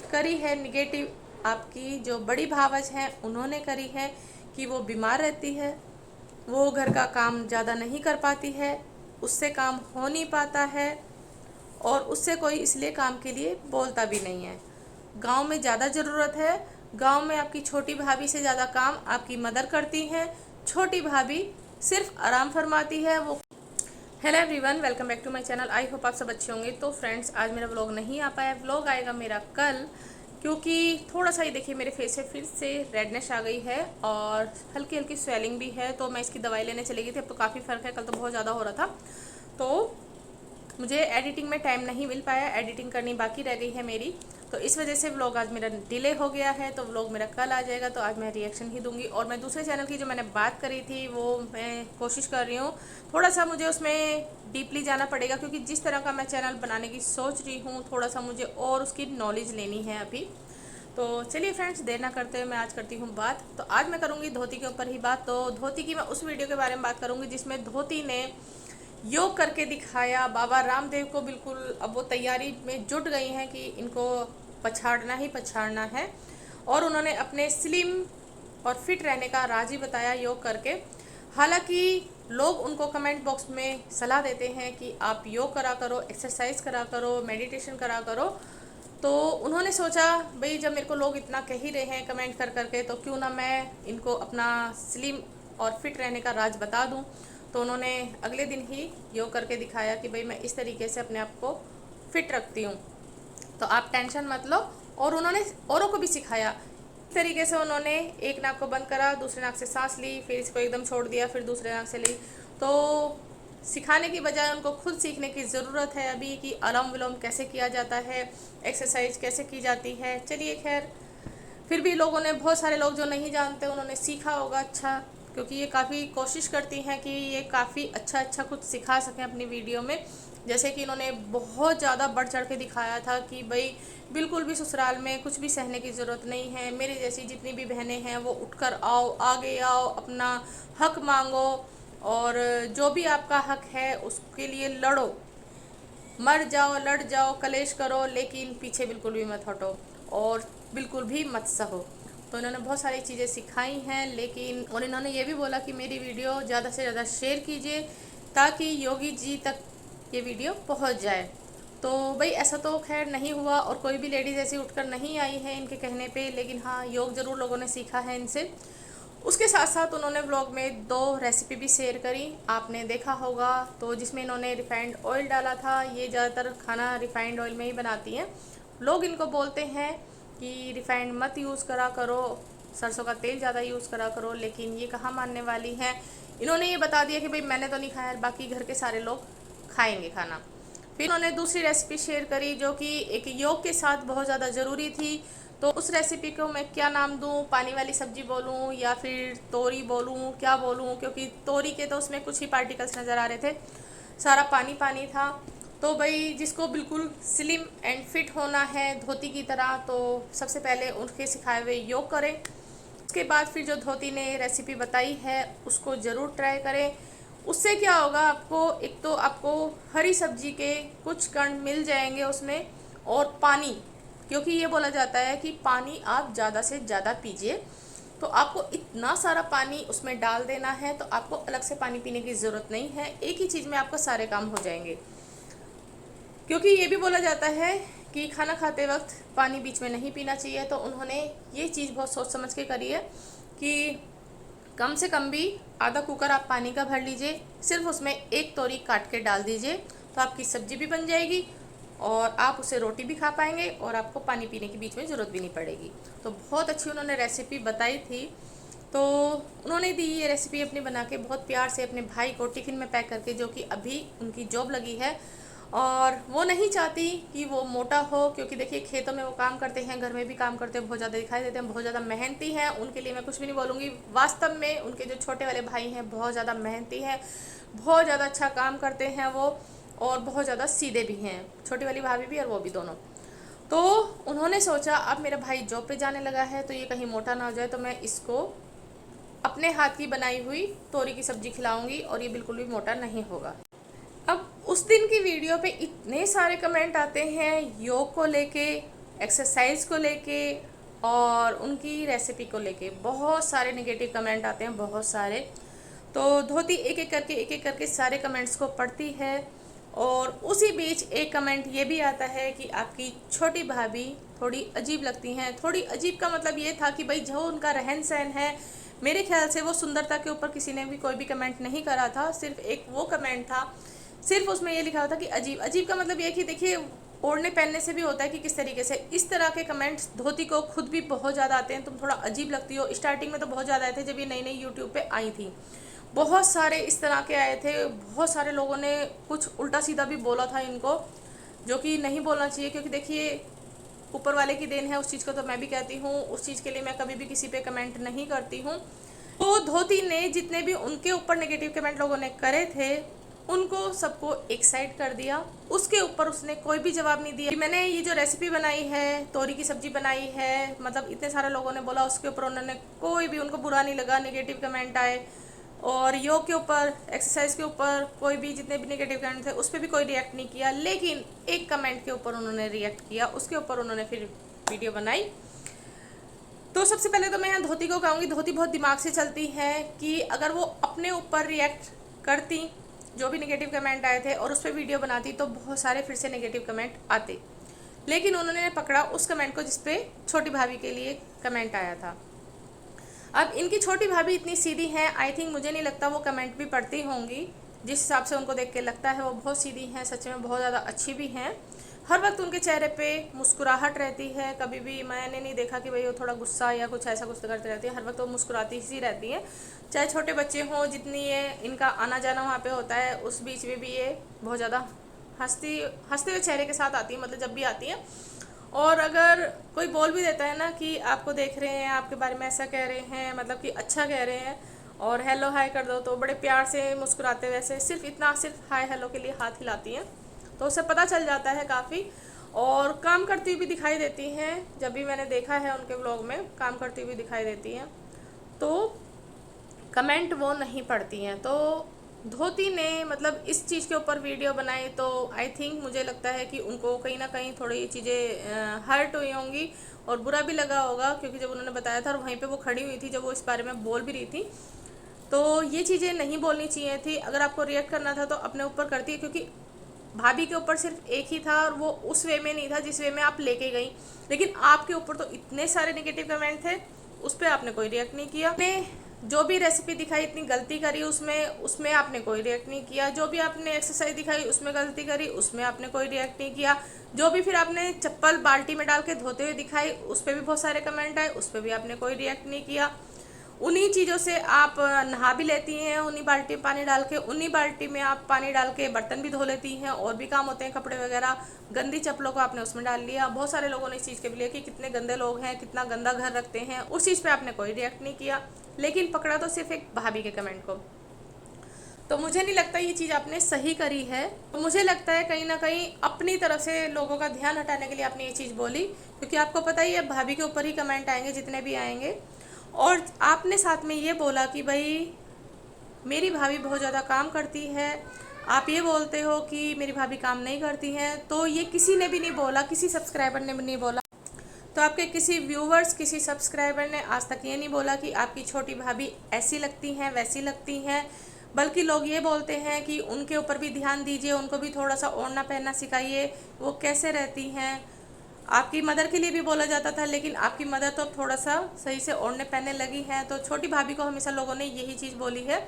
करी है निगेटिव, आपकी जो बड़ी भावज हैं उन्होंने करी है कि वो बीमार रहती है, वो घर का काम ज़्यादा नहीं कर पाती है, उससे काम हो नहीं पाता है और उससे कोई इसलिए काम के लिए बोलता भी नहीं है। गांव में ज़्यादा ज़रूरत है, गांव में आपकी छोटी भाभी से ज़्यादा काम आपकी मदर करती हैं, छोटी भाभी सिर्फ आराम फरमाती है वो। Hello everyone, welcome back to my channel. I hope आप सब अच्छे होंगे। तो फ्रेंड्स, आज मेरा व्लॉग नहीं आ पाया, व्लॉग आएगा मेरा कल, क्योंकि थोड़ा सा ही देखिए मेरे फेस पे फिर से रेडनेस आ गई है और हल्की हल्की स्वेलिंग भी है। तो मैं इसकी दवाई लेने चली गई थी, अब तो काफ़ी फ़र्क है, कल तो बहुत ज़्यादा हो रहा था। तो मुझे एडिटिंग में टाइम नहीं मिल पाया, एडिटिंग करनी बाकी रह गई है मेरी, तो इस वजह से व्लॉग आज मेरा डिले हो गया है। तो व्लॉग मेरा कल आ जाएगा, तो आज मैं रिएक्शन ही दूंगी। और मैं दूसरे चैनल की जो मैंने बात करी थी वो मैं कोशिश कर रही हूँ, थोड़ा सा मुझे उसमें डीपली जाना पड़ेगा, क्योंकि जिस तरह का मैं चैनल बनाने की सोच रही हूँ थोड़ा सा मुझे और उसकी नॉलेज लेनी है अभी। तो चलिए फ्रेंड्स, देर ना करते हुए मैं आज करती हूँ बात। तो आज मैं करूँगी धोती के ऊपर ही बात। तो धोती की मैं उस वीडियो के बारे में बात करूँगी जिसमें धोती ने योग करके दिखाया। बाबा रामदेव को बिल्कुल अब वो तैयारी में जुट गई हैं कि इनको पछाड़ना ही पछाड़ना है, और उन्होंने अपने स्लिम और फिट रहने का राज ही बताया योग करके। हालांकि लोग उनको कमेंट बॉक्स में सलाह देते हैं कि आप योग करा करो, एक्सरसाइज करा करो, मेडिटेशन करा करो। तो उन्होंने सोचा भाई जब मेरे को लोग इतना कह ही रहे हैं कमेंट कर करके, तो क्यों ना मैं इनको अपना स्लिम और फिट रहने का राज बता दूं। तो उन्होंने अगले दिन ही योग करके दिखाया कि भाई मैं इस तरीके से अपने आप को फिट रखती हूँ, तो आप टेंशन मत लो। और उन्होंने औरों को भी सिखाया। इस तरीके से उन्होंने एक नाक को बंद करा, दूसरे नाक से सांस ली, फिर इसको एकदम छोड़ दिया, फिर दूसरे नाक से ली। तो सिखाने की बजाय उनको खुद सीखने की ज़रूरत है अभी कि अनुलोम विलोम कैसे किया जाता है, एक्सरसाइज कैसे की जाती है। चलिए खैर, फिर भी लोगों ने, बहुत सारे लोग जो नहीं जानते उन्होंने सीखा होगा अच्छा, क्योंकि ये काफ़ी कोशिश करती हैं कि ये काफ़ी अच्छा कुछ सिखा सकें अपनी वीडियो में। जैसे कि इन्होंने बहुत ज़्यादा बढ़ चढ़ के दिखाया था कि भाई बिल्कुल भी ससुराल में कुछ भी सहने की ज़रूरत नहीं है, मेरे जैसी जितनी भी बहनें हैं वो उठकर आओ, आगे आओ, अपना हक मांगो और जो भी आपका हक है उसके लिए लड़ो, मर जाओ, लड़ जाओ, कलेश करो, लेकिन पीछे बिल्कुल भी मत हटो और बिल्कुल भी मत सहो। तो इन्होंने बहुत सारी चीज़ें सिखाई हैं, लेकिन और इन्होंने ये भी बोला कि मेरी वीडियो ज़्यादा से ज़्यादा शेयर कीजिए ताकि योगी जी तक ये वीडियो पहुंच जाए। तो भाई ऐसा तो खैर नहीं हुआ और कोई भी लेडीज़ ऐसी उठकर नहीं आई है इनके कहने पे, लेकिन हाँ योग ज़रूर लोगों ने सीखा है इनसे। उसके साथ साथ उन्होंने व्लॉग में 2 रेसिपी भी शेयर करी, आपने देखा होगा। तो जिसमें इन्होंने रिफाइंड ऑयल डाला था, ये ज़्यादातर खाना रिफाइंड ऑयल में ही बनाती हैं। लोग इनको बोलते हैं कि रिफाइंड मत यूज़ करा करो, सरसों का तेल ज़्यादा यूज़ करा करो, लेकिन ये कहाँ मानने वाली हैं। इन्होंने ये बता दिया कि भाई मैंने तो नहीं खाया, बाकी घर के सारे लोग खाएंगे खाना। फिर उन्होंने दूसरी रेसिपी शेयर करी जो कि एक योग के साथ बहुत ज़्यादा ज़रूरी थी। तो उस रेसिपी को मैं क्या नाम दूं, पानी वाली सब्जी बोलूं या फिर तोरी बोलूं, क्या बोलूं, क्योंकि तोरी के तो उसमें कुछ ही पार्टिकल्स नज़र आ रहे थे, सारा पानी पानी था। तो भाई जिसको बिल्कुल स्लिम एंड फिट होना है धोती की तरह, तो सबसे पहले उनके सिखाए हुए योग करें। उसके बाद फिर जो धोती ने रेसिपी बताई है उसको ज़रूर ट्राई करें। उससे क्या होगा, आपको एक तो आपको हरी सब्जी के कुछ कण मिल जाएंगे उसमें, और पानी, क्योंकि ये बोला जाता है कि पानी आप ज़्यादा से ज़्यादा पीजिए। तो आपको इतना सारा पानी उसमें डाल देना है, तो आपको अलग से पानी पीने की ज़रूरत नहीं है, एक ही चीज़ में आपका सारे काम हो जाएंगे। क्योंकि ये भी बोला जाता है कि खाना खाते वक्त पानी बीच में नहीं पीना चाहिए। तो उन्होंने ये चीज़ बहुत सोच समझ के करी है कि कम से कम भी आधा कुकर आप पानी का भर लीजिए, सिर्फ उसमें एक तोरी काट के डाल दीजिए, तो आपकी सब्जी भी बन जाएगी और आप उसे रोटी भी खा पाएंगे और आपको पानी पीने की बीच में ज़रूरत भी नहीं पड़ेगी। तो बहुत अच्छी उन्होंने रेसिपी बताई थी। तो उन्होंने दी ये रेसिपी अपनी बना के बहुत प्यार से अपने भाई को टिफ़िन में पैक करके, जो कि अभी उनकी जॉब लगी है और वो नहीं चाहती कि वो मोटा हो, क्योंकि देखिए खेतों में वो काम करते हैं, घर में भी काम करते हैं, बहुत ज़्यादा दिखाई देते हैं, बहुत ज़्यादा मेहनती हैं। उनके लिए मैं कुछ भी नहीं बोलूँगी, वास्तव में उनके जो छोटे वाले भाई हैं बहुत ज़्यादा मेहनती हैं, बहुत ज़्यादा अच्छा काम करते हैं वो, और बहुत ज़्यादा सीधे भी हैं, छोटी वाली भाभी भी और वो भी दोनों। तो उन्होंने सोचा अब मेरा भाई जॉब पे जाने लगा है तो ये कहीं मोटा ना हो जाए, तो मैं इसको अपने हाथ की बनाई हुई तोरी की सब्जी खिलाऊंगी और ये बिल्कुल भी मोटा नहीं होगा। अब उस दिन की वीडियो पे इतने सारे कमेंट आते हैं योग को लेके, एक्सरसाइज को लेके और उनकी रेसिपी को लेके बहुत सारे नेगेटिव कमेंट आते हैं, बहुत सारे। तो धोती एक एक करके सारे कमेंट्स को पढ़ती है और उसी बीच एक कमेंट ये भी आता है कि आपकी छोटी भाभी थोड़ी अजीब लगती हैं। थोड़ी अजीब का मतलब ये था कि भाई जो उनका रहन सहन है, मेरे ख्याल से वो सुंदरता के ऊपर किसी ने भी कोई भी कमेंट नहीं करा था, सिर्फ एक वो कमेंट था, सिर्फ उसमें ये लिखा हुआ था कि अजीब। अजीब का मतलब ये कि देखिए ओढ़ने पहनने से भी होता है कि किस तरीके से। इस तरह के कमेंट्स धोती को खुद भी बहुत ज़्यादा आते हैं, तुम थोड़ा अजीब लगती हो। स्टार्टिंग में तो बहुत ज़्यादा आए थे जब ये नई नई यूट्यूब पे आई थी, बहुत सारे इस तरह के आए थे। बहुत सारे लोगों ने कुछ उल्टा सीधा भी बोला था इनको, जो कि नहीं बोलना चाहिए, क्योंकि देखिए ऊपर वाले की देन है, उस चीज़ को तो मैं भी कहती हूँ, उस चीज़ के लिए मैं कभी भी किसी पे कमेंट नहीं करती हूँ। तो धोती ने जितने भी उनके ऊपर नेगेटिव कमेंट लोगों ने करे थे, उनको सबको एक साइड कर दिया। उसके ऊपर उसने कोई भी जवाब नहीं दिया। मैंने ये जो रेसिपी बनाई है, तोरी की सब्जी बनाई है, मतलब इतने सारे लोगों ने बोला, उसके ऊपर उन्होंने कोई भी, उनको बुरा नहीं लगा, नेगेटिव कमेंट आए। और योग के ऊपर, एक्सरसाइज के ऊपर कोई भी, जितने भी नेगेटिव कमेंट थे उस पर भी कोई रिएक्ट नहीं किया। लेकिन एक कमेंट के ऊपर उन्होंने रिएक्ट किया, उसके ऊपर उन्होंने फिर वीडियो बनाई। तो सबसे पहले तो मैं यहाँ धोती को कहूँगी, धोती बहुत दिमाग से चलती है कि अगर वो अपने ऊपर रिएक्ट करती, जो भी नेगेटिव कमेंट आए थे, और उस पर वीडियो बनाती, तो बहुत सारे फिर से नेगेटिव कमेंट आते। लेकिन उन्होंने पकड़ा उस कमेंट को जिसपे छोटी भाभी के लिए कमेंट आया था। अब इनकी छोटी भाभी इतनी सीधी हैं, आई थिंक, मुझे नहीं लगता वो कमेंट भी पढ़ती होंगी। जिस हिसाब से उनको देख के लगता है वो बहुत सीधी हैं, सच में बहुत ज़्यादा अच्छी भी हैं। हर वक्त उनके चेहरे पे मुस्कुराहट रहती है, कभी भी मैंने नहीं देखा कि भाई वो थोड़ा गुस्सा या कुछ ऐसा कुछ करती रहती है। हर वक्त वो मुस्कुराती ही रहती हैं, चाहे छोटे बच्चे हों, जितनी ये इनका आना जाना वहाँ पे होता है, उस बीच में भी ये बहुत ज़्यादा हंसते हुए चेहरे के साथ आती है, मतलब जब भी आती हैं। और अगर कोई बोल भी देता है ना कि आपको देख रहे हैं, आपके बारे में ऐसा कह रहे हैं, मतलब कि अच्छा कह रहे हैं, और हेलो हाय कर दो, तो बड़े प्यार से मुस्कुराते वैसे सिर्फ इतना, सिर्फ हाय हेलो के लिए हाथ हिलाती हैं, तो उससे पता चल जाता है काफ़ी। और काम करती हुई भी दिखाई देती हैं, जब भी मैंने देखा है उनके व्लॉग में काम करती हुई दिखाई देती हैं, तो कमेंट वो नहीं पढ़ती हैं। तो धोती ने मतलब इस चीज़ के ऊपर वीडियो बनाई, तो आई थिंक, मुझे लगता है कि उनको कहीं ना कहीं थोड़ी चीज़ें हर्ट हुई होंगी और बुरा भी लगा होगा, क्योंकि जब उन्होंने बताया था और वहीं पे वो खड़ी हुई थी जब वो इस बारे में बोल भी रही थी, तो ये चीज़ें नहीं बोलनी चाहिए थी। अगर आपको रिएक्ट करना था तो अपने ऊपर करती है, क्योंकि भाभी के ऊपर सिर्फ एक ही था और वो उस वे में नहीं था जिस वे में आप लेके गई। लेकिन आपके ऊपर तो इतने सारे नेगेटिव कमेंट थे, उस पर आपने कोई रिएक्ट नहीं किया। आपने जो भी रेसिपी दिखाई, इतनी गलती करी उसमें आपने कोई रिएक्ट नहीं किया। जो भी आपने एक्सरसाइज दिखाई उसमें गलती करी, उसमें आपने कोई रिएक्ट नहीं किया। जो भी फिर आपने चप्पल बाल्टी में डाल के धोते हुए दिखाई, उस पर भी बहुत सारे कमेंट आए, उस पर भी आपने कोई रिएक्ट नहीं किया। उन्हीं चीज़ों से आप नहा भी लेती हैं, उन्हीं बाल्टी में पानी डाल के, उन्हीं बाल्टी में आप पानी डाल के बर्तन भी धो लेती हैं, और भी काम होते हैं, कपड़े वगैरह। गंदी चप्पलों को आपने उसमें डाल लिया। बहुत सारे लोगों ने इस चीज़ के भी लिया कि कितने गंदे लोग हैं, कितना गंदा घर रखते हैं, उस चीज़ पे आपने कोई रिएक्ट नहीं किया। लेकिन पकड़ा तो सिर्फ एक भाभी के कमेंट को। तो मुझे नहीं लगता ये चीज़ आपने सही करी है। तो मुझे लगता है कहीं ना कहीं अपनी तरफ से लोगों का ध्यान हटाने के लिए आपने ये चीज़ बोली, क्योंकि आपको पता ही है भाभी के ऊपर ही कमेंट आएंगे जितने भी आएंगे। और आपने साथ में ये बोला कि भाई मेरी भाभी बहुत ज़्यादा काम करती है, आप ये बोलते हो कि मेरी भाभी काम नहीं करती हैं, तो ये किसी ने भी नहीं बोला, किसी सब्सक्राइबर ने भी नहीं बोला। तो आपके किसी व्यूवर्स, किसी सब्सक्राइबर ने आज तक ये नहीं बोला कि आपकी छोटी भाभी ऐसी लगती हैं, वैसी लगती हैं। बल्कि लोग ये बोलते हैं कि उनके ऊपर भी ध्यान दीजिए, उनको भी थोड़ा सा ओढ़ना पहनना सिखाइए, वो कैसे रहती हैं। आपकी मदर के लिए भी बोला जाता था, लेकिन आपकी मदर तो अब थोड़ा सा सही से ओढ़ने पहनने लगी हैं। तो छोटी भाभी को हमेशा लोगों ने यही चीज़ बोली है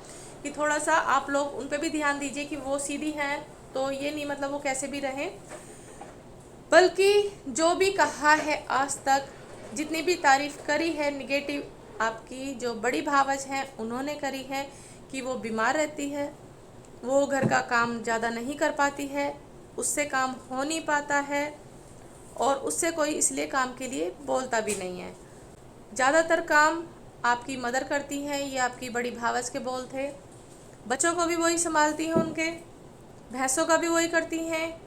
कि थोड़ा सा आप लोग उन पर भी ध्यान दीजिए कि वो सीधी हैं, तो ये नहीं मतलब वो कैसे भी रहें। बल्कि जो भी कहा है आज तक, जितनी भी तारीफ़ करी है नेगेटिव, आपकी जो बड़ी भावज हैं उन्होंने करी है कि वो बीमार रहती है, वो घर का काम ज़्यादा नहीं कर पाती है, उससे काम हो नहीं पाता है, और उससे कोई इसलिए काम के लिए बोलता भी नहीं है। ज़्यादातर काम आपकी मदर करती हैं, ये आपकी बड़ी भावज के बोल थे। बच्चों को भी वही संभालती हैं, उनके भैंसों का भी वही करती हैं,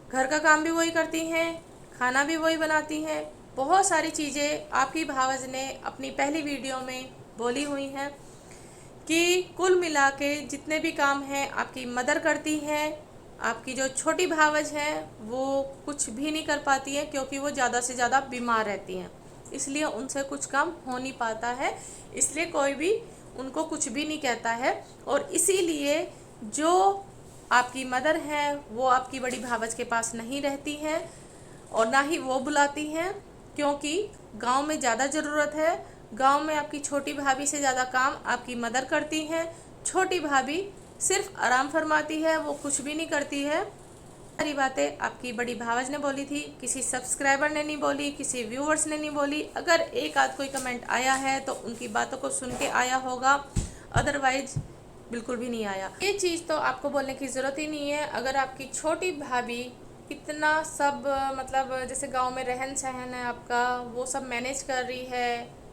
घर का काम भी वही करती हैं, खाना भी वही बनाती हैं। बहुत सारी चीज़ें आपकी भावज ने अपनी पहली वीडियो में बोली हुई हैं कि कुल मिला के जितने भी काम हैं आपकी मदर करती हैं, आपकी जो छोटी भावज हैं वो कुछ भी नहीं कर पाती हैं, क्योंकि वो ज़्यादा से ज़्यादा बीमार रहती हैं, इसलिए उनसे कुछ काम हो नहीं पाता है, इसलिए कोई भी उनको कुछ भी नहीं कहता है। और इसीलिए जो आपकी मदर हैं वो आपकी बड़ी भावज के पास नहीं रहती हैं और ना ही वो बुलाती हैं, क्योंकि गांव में ज़्यादा ज़रूरत है। गांव में आपकी छोटी भाभी से ज़्यादा काम आपकी मदर करती हैं। छोटी भाभी सिर्फ आराम फरमाती है, वो कुछ भी नहीं करती है। सारी बातें आपकी बड़ी भावज ने बोली थी, किसी सब्सक्राइबर ने नहीं बोली, किसी व्यूअर्स ने नहीं बोली। अगर एक आध कोई कमेंट आया है तो उनकी बातों को सुन के आया होगा, अदरवाइज बिल्कुल भी नहीं आया। ये चीज़ तो आपको बोलने की ज़रूरत ही नहीं है। अगर आपकी छोटी भाभी इतना सब मतलब जैसे गांव में रहन सहन है आपका, वो सब मैनेज कर रही है,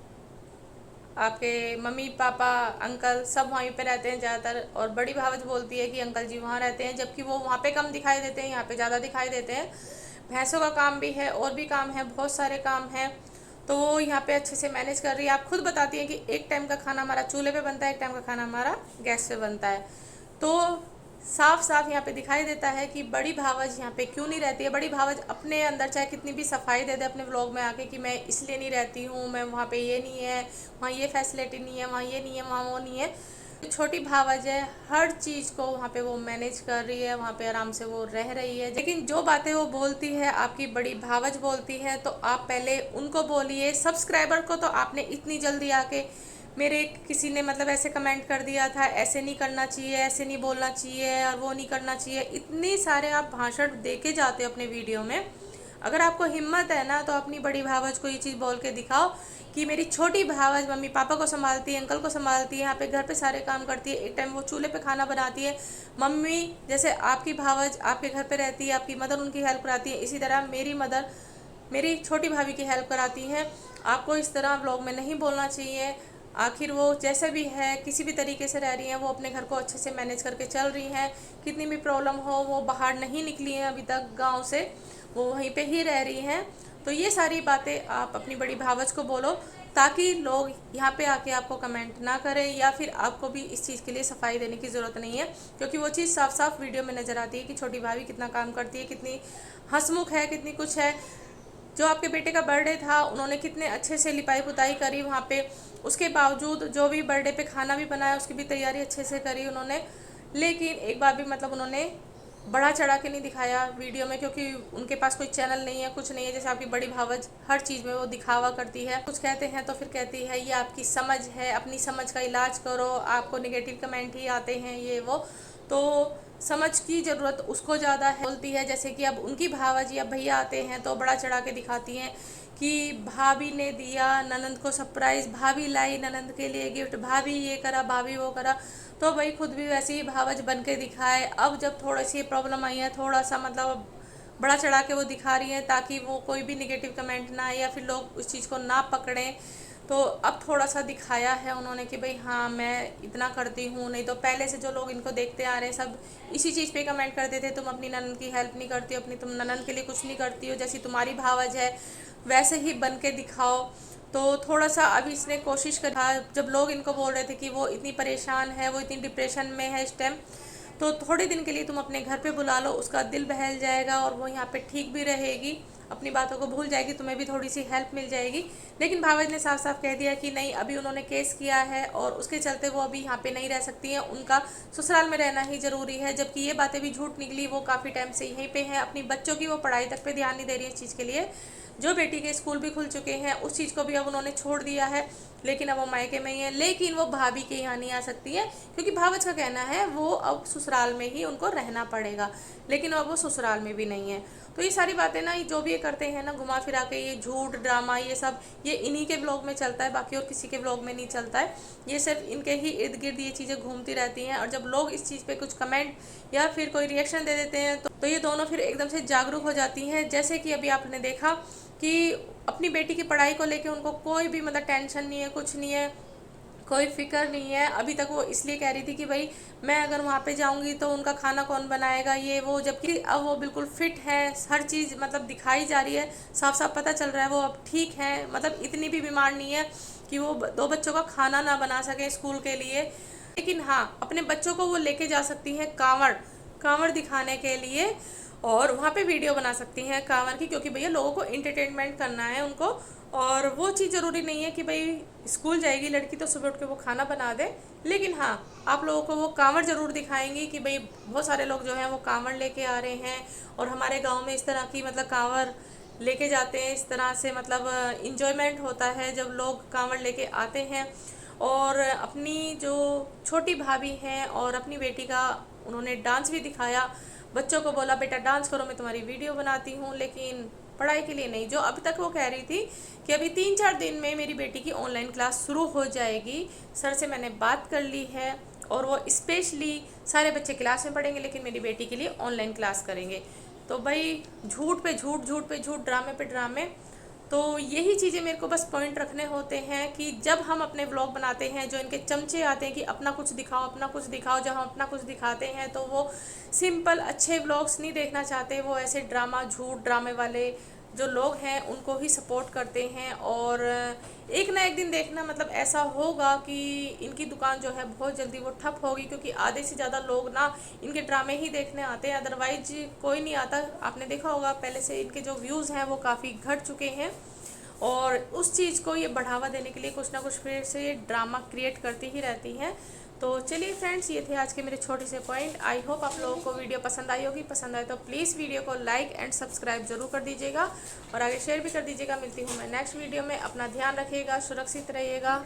आपके मम्मी पापा अंकल सब वहीं पे रहते हैं ज़्यादातर, और बड़ी भावज बोलती है कि अंकल जी वहाँ रहते हैं, जबकि वो वहाँ पे कम दिखाई देते हैं, यहाँ पे ज़्यादा दिखाई देते हैं। भैंसों का काम भी है और भी काम है, बहुत सारे काम हैं, तो वो यहाँ पे अच्छे से मैनेज कर रही है। आप खुद बताती हैं कि एक टाइम का खाना हमारा चूल्हे पे बनता है, एक टाइम का खाना हमारा गैस पे बनता है। तो साफ साफ यहाँ पे दिखाई देता है कि बड़ी भावज यहाँ पे क्यों नहीं रहती है। बड़ी भावज अपने अंदर चाहे कितनी भी सफाई दे दे अपने व्लॉग में आके कि मैं इसलिए नहीं रहती हूँ, मैं वहाँ पे ये नहीं है, वहाँ ये फैसिलिटी नहीं है, वहाँ ये नहीं है, वहाँ वो नहीं है। छोटी भावज है, हर चीज़ को वहाँ पे वो मैनेज कर रही है, वहाँ पे आराम से वो रह रही है। लेकिन जो बातें वो बोलती है, आपकी बड़ी भावज बोलती है, तो आप पहले उनको बोलिए। सब्सक्राइबर को तो आपने इतनी जल्दी आके मेरे किसी ने मतलब ऐसे कमेंट कर दिया था, ऐसे नहीं करना चाहिए, ऐसे नहीं बोलना चाहिए और वो नहीं करना चाहिए, इतने सारे आप भाषण दे के जाते हो अपने वीडियो में। अगर आपको हिम्मत है ना तो अपनी बड़ी भावज को ये चीज़ बोल के दिखाओ कि मेरी छोटी भावज मम्मी पापा को संभालती है, अंकल को संभालती है, यहाँ पे घर पे सारे काम करती है, एक टाइम वो चूल्हे पे खाना बनाती है। मम्मी जैसे आपकी भावज आपके घर पे रहती है, आपकी मदर उनकी हेल्प कराती है, इसी तरह मेरी मदर मेरी छोटी भाभी की हेल्प कराती हैं। आपको इस तरह व्लॉग में नहीं बोलना चाहिए। आखिर वो जैसे भी है किसी भी तरीके से रह रही हैं, वो अपने घर को अच्छे से मैनेज करके चल रही हैं। कितनी भी प्रॉब्लम हो वो बाहर नहीं निकली हैं अभी तक गांव से, वो वहीं पे ही रह रही हैं। तो ये सारी बातें आप अपनी बड़ी भावज को बोलो, ताकि लोग यहाँ पे आके आपको कमेंट ना करें, या फिर आपको भी इस चीज़ के लिए सफाई देने की ज़रूरत नहीं है, क्योंकि वो चीज़ साफ साफ वीडियो में नज़र आती है कि छोटी भाभी कितना काम करती है, कितनी हंसमुख है, कितनी कुछ है। जो आपके बेटे का बर्थडे था उन्होंने कितने अच्छे से लिपाई पुताई करी वहाँ पे, उसके बावजूद जो भी बर्थडे पे खाना भी बनाया उसकी भी तैयारी अच्छे से करी उन्होंने। लेकिन एक बार भी मतलब उन्होंने बढ़ा चढ़ा के नहीं दिखाया वीडियो में, क्योंकि उनके पास कोई चैनल नहीं है, कुछ नहीं है। जैसे आपकी बड़ी भावज हर चीज़ में वो दिखावा करती है, कुछ कहते हैं तो फिर कहती है ये आपकी समझ है, अपनी समझ का इलाज करो, आपको नेगेटिव कमेंट ही आते हैं ये वो। तो समझ की ज़रूरत उसको ज़्यादा है, बोलती है। जैसे कि अब उनकी भावजी अब भैया आते हैं तो बड़ा चढ़ा के दिखाती हैं कि भाभी ने दिया ननंद को सरप्राइज़, भाभी लाई ननंद के लिए गिफ्ट, भाभी ये करा, भाभी वो करा। तो भाई खुद भी वैसे ही भावज बन के दिखाए। अब जब थोड़ी सी प्रॉब्लम आई है, थोड़ा सा मतलब बड़ा चढ़ा के वो दिखा रही हैं ताकि वो कोई भी निगेटिव कमेंट ना आए या फिर लोग उस चीज़ को ना पकड़ें। तो अब थोड़ा सा दिखाया है उन्होंने कि भाई हाँ मैं इतना करती हूँ, नहीं तो पहले से जो लोग इनको देखते आ रहे हैं सब इसी चीज़ पे कमेंट करते थे, तुम अपनी ननन की हेल्प नहीं करती हो, अपनी तुम ननन के लिए कुछ नहीं करती हो, जैसी तुम्हारी भावज है वैसे ही बन के दिखाओ। तो थोड़ा सा अभी इसने कोशिश करा, जब लोग इनको बोल रहे थे कि वो इतनी परेशान है, वो इतनी डिप्रेशन में है इस टाइम, तो थोड़े दिन के लिए तुम अपने घर पे बुला लो, उसका दिल बहल जाएगा और वो यहाँ पे ठीक भी रहेगी, अपनी बातों को भूल जाएगी, तुम्हें भी थोड़ी सी हेल्प मिल जाएगी। लेकिन भावज ने साफ साफ कह दिया कि नहीं, अभी उन्होंने केस किया है और उसके चलते वो अभी यहाँ पे नहीं रह सकती हैं, उनका ससुराल में रहना ही ज़रूरी है। जबकि ये बातें भी झूठ निकली, वो काफ़ी टाइम से यहीं पे हैं, अपनी बच्चों की वो पढ़ाई तक पे ध्यान नहीं दे रही है इस चीज़ के लिए। जो बेटी के स्कूल भी खुल चुके हैं उस चीज़ को भी अब उन्होंने छोड़ दिया है, लेकिन अब वो मायके में ही है। लेकिन वो भाभी के यहाँ नहीं आ सकती है, क्योंकि भावज का कहना है वो अब ससुराल में ही उनको रहना पड़ेगा, लेकिन अब वो ससुराल में भी नहीं है। तो ये सारी बातें ना, जो भी ये करते हैं ना घुमा फिरा के, ये झूठ ड्रामा ये सब, ये इन्हीं के ब्लॉग में चलता है, बाकी और किसी के ब्लॉग में नहीं चलता है। ये सिर्फ इनके ही इर्द गिर्द ये चीज़ें घूमती रहती हैं, और जब लोग इस चीज़ पे कुछ कमेंट या फिर कोई रिएक्शन दे देते हैं तो ये दोनों फिर एकदम से जागरूक हो जाती हैं। जैसे कि अभी आपने देखा कि अपनी बेटी की पढ़ाई को लेके उनको कोई भी मतलब टेंशन नहीं है, कुछ नहीं है, कोई फिक्र नहीं है। अभी तक वो इसलिए कह रही थी कि भाई मैं अगर वहाँ पे जाऊँगी तो उनका खाना कौन बनाएगा ये वो, जबकि अब वो बिल्कुल फिट है, हर चीज़ मतलब दिखाई जा रही है, साफ साफ पता चल रहा है वो अब ठीक है, मतलब इतनी भी बीमार नहीं है कि वो 2 बच्चों का खाना ना बना सके स्कूल के लिए। लेकिन हाँ, अपने बच्चों को वो लेके जा सकती है कांवड़। कांवड़ दिखाने के लिए, और वहाँ पे वीडियो बना सकती हैं कांवड़ की, क्योंकि भैया लोगों को इंटरटेनमेंट करना है उनको। और वो चीज़ ज़रूरी नहीं है कि भाई स्कूल जाएगी लड़की तो सुबह उठ के वो खाना बना दे, लेकिन हाँ आप लोगों को वो कांवड़ ज़रूर दिखाएंगी कि भाई बहुत सारे लोग जो हैं वो कांवड़ लेके आ रहे हैं, और हमारे गांव में इस तरह की मतलब कांवड़ लेके जाते हैं, इस तरह से मतलब इंजॉयमेंट होता है जब लोग कांवड़ लेके आते हैं। और अपनी जो छोटी भाभी हैं और अपनी बेटी का उन्होंने डांस भी दिखाया, बच्चों को बोला बेटा डांस करो, मैं तुम्हारी वीडियो बनाती हूँ, लेकिन पढ़ाई के लिए नहीं। जो अभी तक वो कह रही थी कि अभी 3-4 दिन में मेरी बेटी की ऑनलाइन क्लास शुरू हो जाएगी, सर से मैंने बात कर ली है, और वो स्पेशली सारे बच्चे क्लास में पढ़ेंगे लेकिन मेरी बेटी के लिए ऑनलाइन क्लास करेंगे। तो भाई झूठ पे झूठ, झूठ पे झूठ, ड्रामे पे ड्रामे। तो यही चीज़ें मेरे को बस पॉइंट रखने होते हैं कि जब हम अपने व्लॉग बनाते हैं, जो इनके चमचे आते हैं कि अपना कुछ दिखाओ, अपना कुछ दिखाओ, जब हम अपना कुछ दिखाते हैं तो वो सिंपल अच्छे व्लॉग्स नहीं देखना चाहते, वो ऐसे ड्रामा झूठ ड्रामे वाले जो लोग हैं उनको ही सपोर्ट करते हैं। और एक ना एक दिन देखना मतलब ऐसा होगा कि इनकी दुकान जो है बहुत जल्दी वो ठप होगी, क्योंकि आधे से ज़्यादा लोग ना इनके ड्रामे ही देखने आते हैं, अदरवाइज कोई नहीं आता। आपने देखा होगा पहले से इनके जो व्यूज़ हैं वो काफ़ी घट चुके हैं, और उस चीज़ को ये बढ़ावा देने के लिए कुछ ना कुछ फिर से ये ड्रामा क्रिएट करती ही रहती हैं। तो चलिए फ्रेंड्स, ये थे आज के मेरे छोटे से पॉइंट। आई होप आप लोगों को वीडियो पसंद आई होगी। पसंद आए तो प्लीज़ वीडियो को लाइक एंड सब्सक्राइब जरूर कर दीजिएगा, और आगे शेयर भी कर दीजिएगा। मिलती हूँ मैं नेक्स्ट वीडियो में। अपना ध्यान रखिएगा, सुरक्षित रहिएगा।